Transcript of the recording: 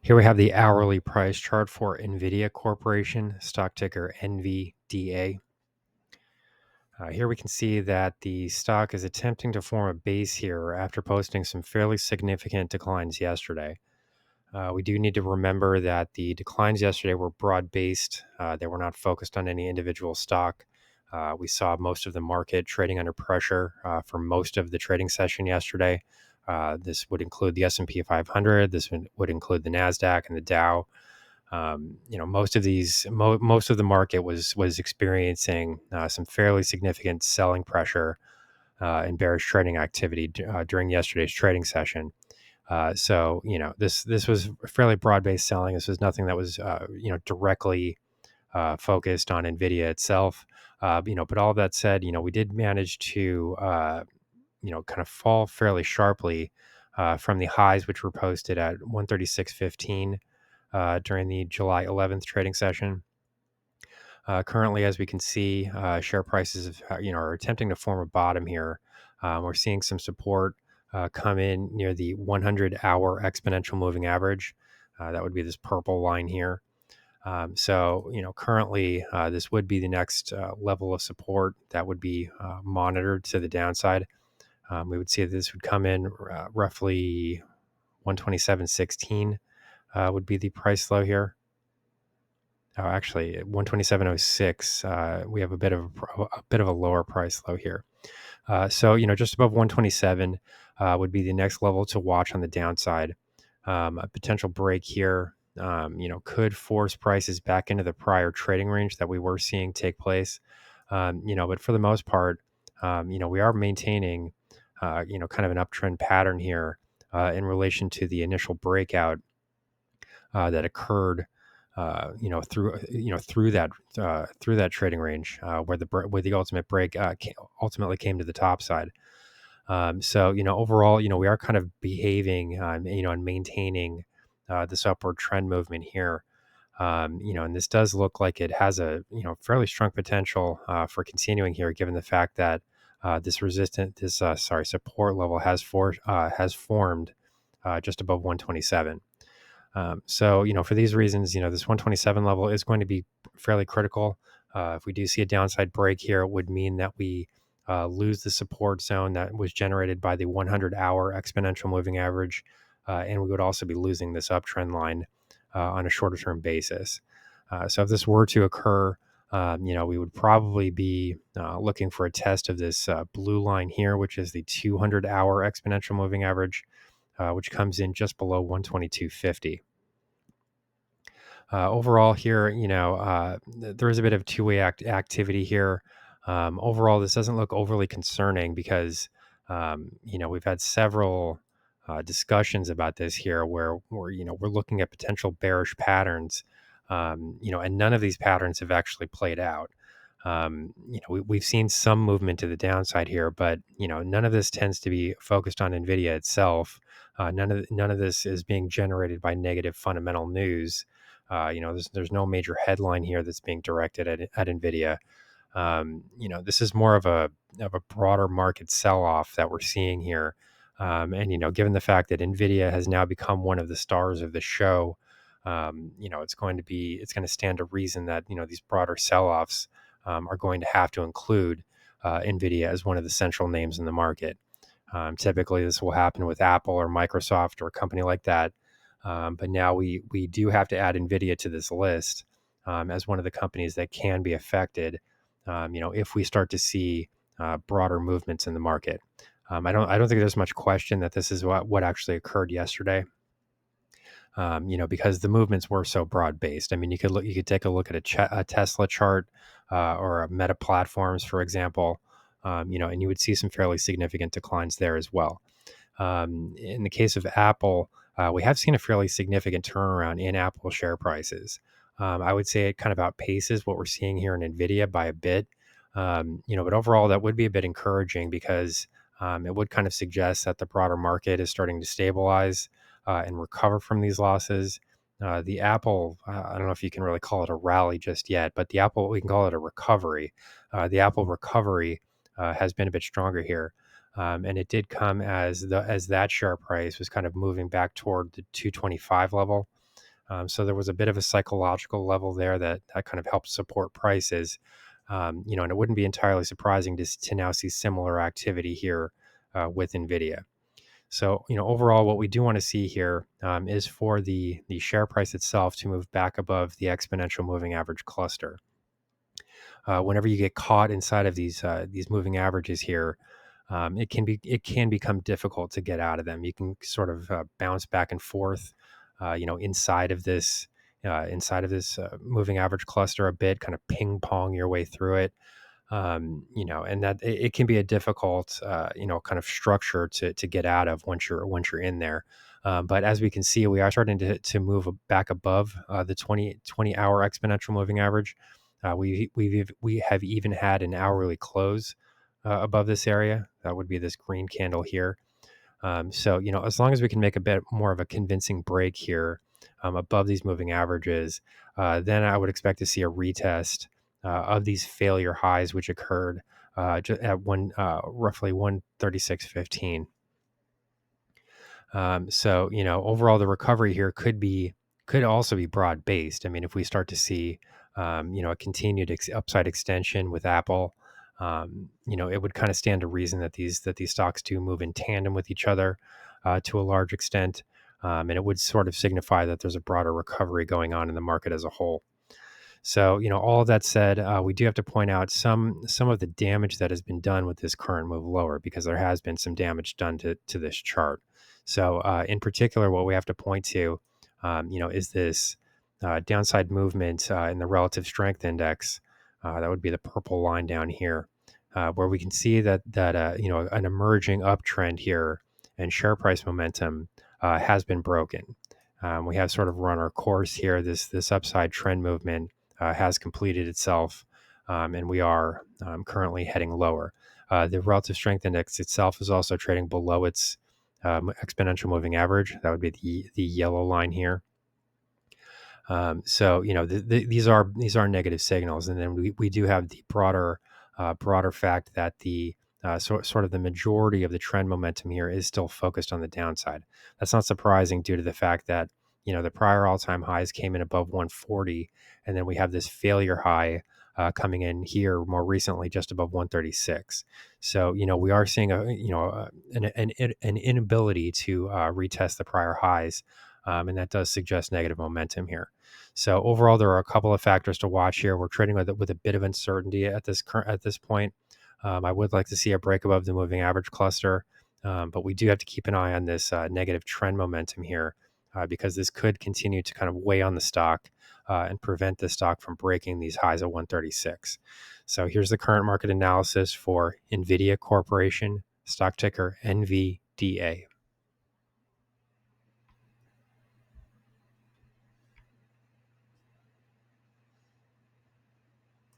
Here we have the hourly price chart for NVIDIA Corporation, stock ticker NVDA. Here we can see that the stock is attempting to form a base here after posting some fairly significant declines yesterday. We do need to remember that the declines yesterday were broad-based. They were not focused on any individual stock. We saw most of the market trading under pressure for most of the trading session yesterday. This would include the S&P 500. This would include the NASDAQ and the Dow. Most of the market was experiencing some fairly significant selling pressure and bearish trading activity during yesterday's trading session. This was fairly broad-based selling. This was nothing that was directly focused on NVIDIA itself. But all of that said, we did manage to kind of fall fairly sharply from the highs, which were posted at 136.15 during the July 11th trading session. Currently, as we can see, share prices are attempting to form a bottom here. We're seeing some support come in near the 100-hour exponential moving average. That would be this purple line here. Currently, this would be the next level of support that would be monitored to the downside. We would see that this would come in roughly 127.16 would be the price low here. Actually, 127.06. We have a bit of a lower price low here. Just above 127 would be the next level to watch on the downside. A potential break here, could force prices back into the prior trading range that we were seeing take place. But for the most part, we are maintaining, kind of an uptrend pattern here in relation to the initial breakout that occurred. Through that trading range where the ultimate break ultimately came to the top side. Overall, we are kind of behaving, and maintaining this upward trend movement here. And this does look like it has a fairly strong potential for continuing here, given the fact that this support level has formed just above 127. For these reasons, this 127 level is going to be fairly critical. If we do see a downside break here, it would mean that we lose the support zone that was generated by the 100-hour exponential moving average, and we would also be losing this uptrend line on a shorter-term basis. So if this were to occur, we would probably be looking for a test of this blue line here, which is the 200-hour exponential moving average, which comes in just below 122.50. Overall here, there is a bit of two-way activity here. Overall, this doesn't look overly concerning because, we've had several discussions about this here where we're looking at potential bearish patterns, and none of these patterns have actually played out. We've seen some movement to the downside here, but none of this tends to be focused on NVIDIA itself. None of this is being generated by negative fundamental news. There's no major headline here that's being directed at NVIDIA. This is more of a broader market sell-off that we're seeing here. Given the fact that NVIDIA has now become one of the stars of the show, it's going to stand to reason that these broader sell-offs are going to have to include NVIDIA as one of the central names in the market. Typically, this will happen with Apple or Microsoft or a company like that. But now we do have to add NVIDIA to this list as one of the companies that can be affected, if we start to see broader movements in the market. I don't think there's much question that this is what actually occurred yesterday. Because the movements were so broad based. I mean, you could take a look at a Tesla chart or a Meta Platforms, for example, and you would see some fairly significant declines there as well. In the case of Apple, we have seen a fairly significant turnaround in Apple share prices. I would say it kind of outpaces what we're seeing here in NVIDIA by a bit. But overall, that would be a bit encouraging because it would kind of suggest that the broader market is starting to stabilize and recover from these losses. The Apple, I don't know if you can really call it a rally just yet, but we can call it a recovery. The Apple recovery has been a bit stronger here. And it did come as that share price was kind of moving back toward the 225 level. So there was a bit of a psychological level there that kind of helped support prices. And it wouldn't be entirely surprising to now see similar activity here with NVIDIA. So, overall, what we do want to see here is for the share price itself to move back above the exponential moving average cluster. Whenever you get caught inside of these moving averages here, it can become difficult to get out of them. You can sort of bounce back and forth, inside of this moving average cluster a bit, kind of ping pong your way through it. And that it can be a difficult, kind of structure to get out of once you're in there. But as we can see, we are starting to move back above the 20 hour exponential moving average. We have even had an hourly close above this area. That would be this green candle here. So, as long as we can make a bit more of a convincing break here above these moving averages, then I would expect to see a retest of these failure highs, which occurred at roughly 136.15. So, overall, the recovery here could also be broad based. I mean, if we start to see, a continued upside extension with Apple, it would kind of stand to reason that these stocks do move in tandem with each other to a large extent, and it would sort of signify that there's a broader recovery going on in the market as a whole. So, all of that said, we do have to point out some of the damage that has been done with this current move lower, because there has been some damage done to this chart. So, in particular, what we have to point to, is this downside movement in the relative strength index. That would be the purple line down here, where we can see that an emerging uptrend here and share price momentum has been broken. We have sort of run our course here. This upside trend movement has completed itself, and we are currently heading lower. The relative strength index itself is also trading below its exponential moving average. That would be the yellow line here. So these are negative signals, and then we do have the broader fact that the sort of the majority of the trend momentum here is still focused on the downside. That's not surprising due to the fact that the prior all-time highs came in above 140, and then we have this failure high coming in here more recently just above 136. So we are seeing an inability to retest the prior highs, and that does suggest negative momentum here. So overall, there are a couple of factors to watch here. We're trading with a bit of uncertainty at this point. I would like to see a break above the moving average cluster, but we do have to keep an eye on this negative trend momentum here, because this could continue to kind of weigh on the stock and prevent the stock from breaking these highs of 136. So here's the current market analysis for NVIDIA Corporation, stock ticker NVDA.